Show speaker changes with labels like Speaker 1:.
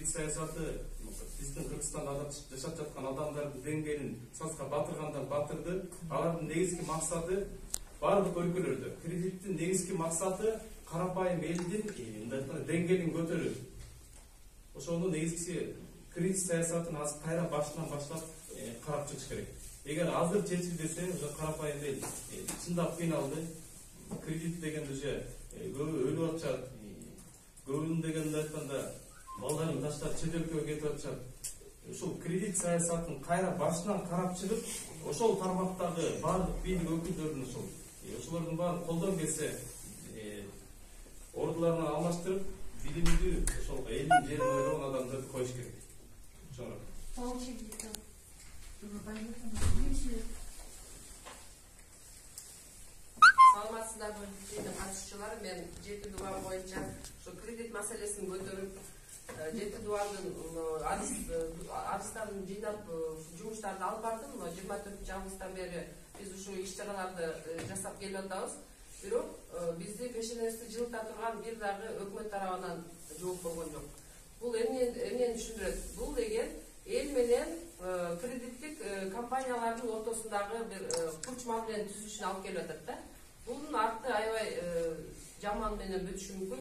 Speaker 1: кредит саясаты биздин Кыргызстанда жашап жаткан адамдардын деңгээлин саска батыргандан батырды. Алардын негизги максаты барлык өлкөлөрдө кредиттин негизги максаты карапайым элдин деңгээлин көтөрүү. Ошону негизгиси кредит саясатын азыр кайра башынан баштап карап чыгыш керек. Эгер азыр чечилбесе, уже карапайым эл чындап кыйналды. Кредит дегенде уже көбү өлүп атышат. Көбүнүн дегенде айтканда балдарын таштап чет өлкөгө кетип атышат. Ушул кредит саясатын кайра башынан карап чыгып, ошол тармактагы барлык бийлик өкүлдөрүн ошолордун баарын колдон келсе, ордуларын алмаштырып, билимдүү ошол элдин жерин ойлогон адамдарды коюш керек.
Speaker 2: Саламатсыздарбы, катышуучулар, мен жети дуба боюнча кредит маселесин көтөрүп, жети дубанын арыздарын жыйнап жумуштарды алып бардым. 24 августтан бери биз ушул иш-чараларды жасап келип атабыз. Бирок бизди пешенебизди жылыта турган бир дагы өкмөт тарабынан жооп болгон жок. Бул эмнени түшүндүрөт? Бул деген эл менен кредиттик компаниялардын ортосундагы бир курч мамилени түзүшүнө алып келип атат да. Bunun arttı ayvay jaman менен бүтүшү мүмкүн.